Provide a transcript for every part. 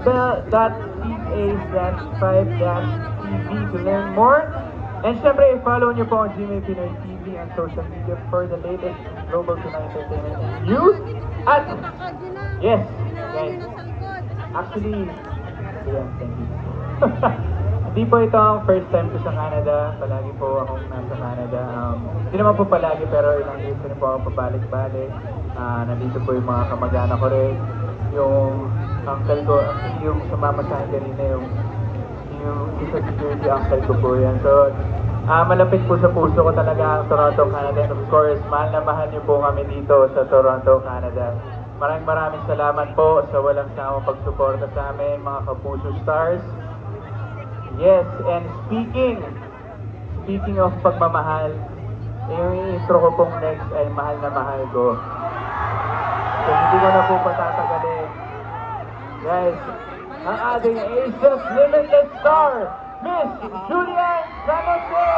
gmail.ca/5-tv to learn more. And syempre, follow nyo po ang Gmail Pinoy TV on social media for the latest global Pinoy entertainment news. At, yes, guys, actually, yeah, thank you. Hindi po ito ang first time ko sa Canada. Palagi po akong nasa Canada. Hindi naman po palagi, pero ilang years ko rin po ako pabalik-balik. Nandito po yung mga kamag-anak ko rin. Yung uncle ko, yung sumama sa akin kanina, yung isa security uncle ko po yan. So, malapit po sa puso ko talaga ang Toronto, Canada. And of course, mahal na mahal niyo po kami dito sa Toronto, Canada. Maraming salamat po sa walang sawang pagsuporta sa amin, mga Kapuso Stars. Yes, and speaking of pagmamahal, yung intro ko pong next ay Mahal na Mahal Ko. So, hindi ko na po patatagalin. Guys, ang ating Asia's Limited Star, Miss Julian San Jose!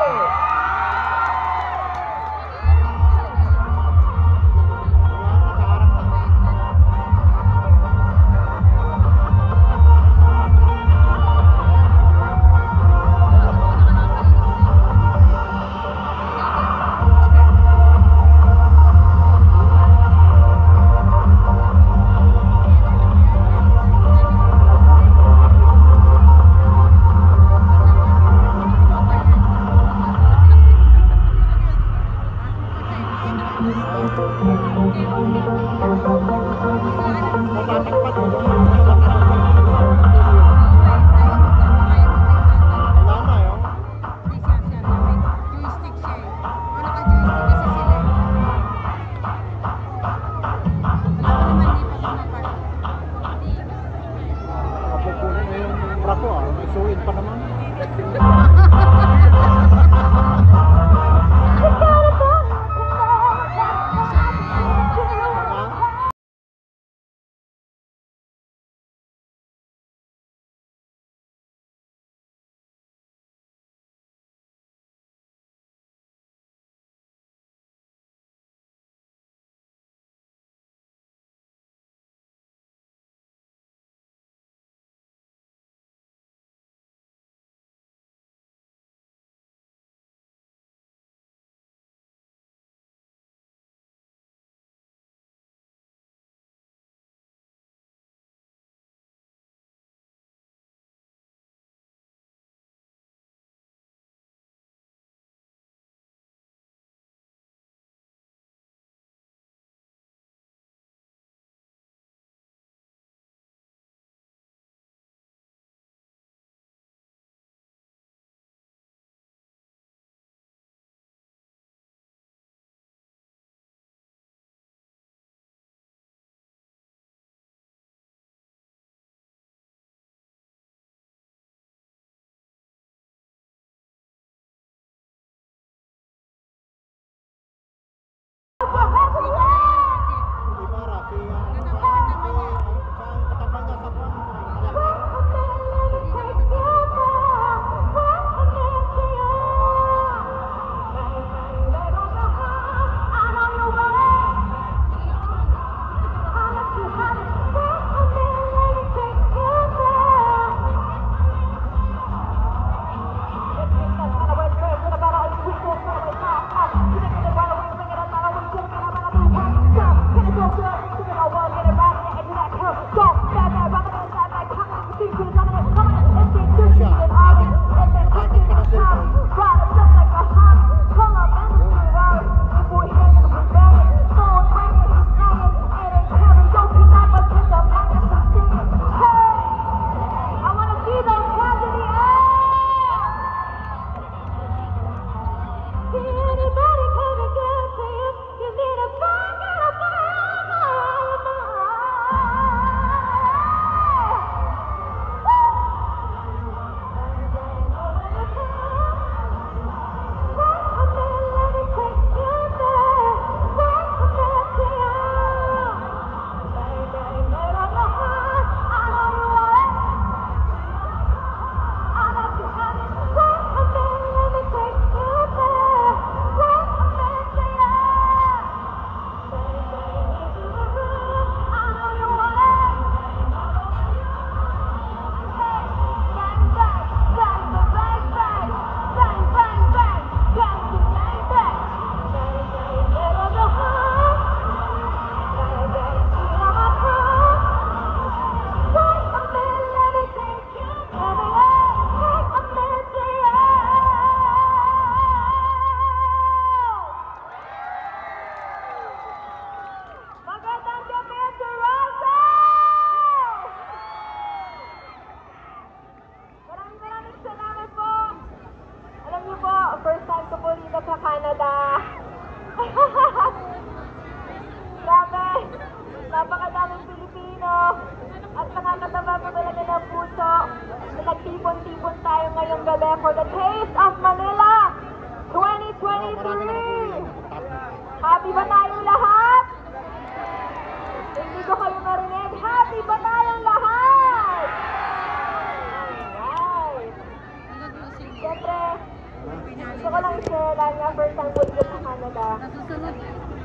dahil nga first time po dito sa Canada. Nasusunod,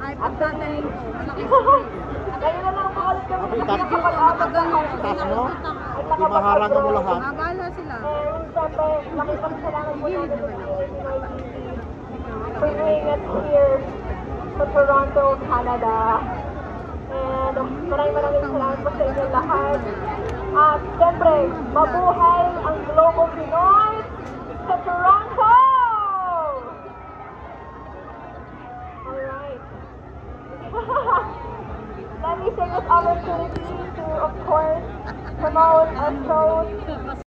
ay pagtatayin ko. Ngayon na lang po ulit kami nakapag-abot sa Taas mo, di maharangan mo lahat. Abala sila. And syempre, nakipagsalangan po namin sa Pinoy TV for doing it here sa Toronto, Canada. And maraming salamat po sa inyo lahat. At syempre, mabuhay ang Global Pinoy sa Toronto! Alright. Let me take this opportunity to, of course, promote our shows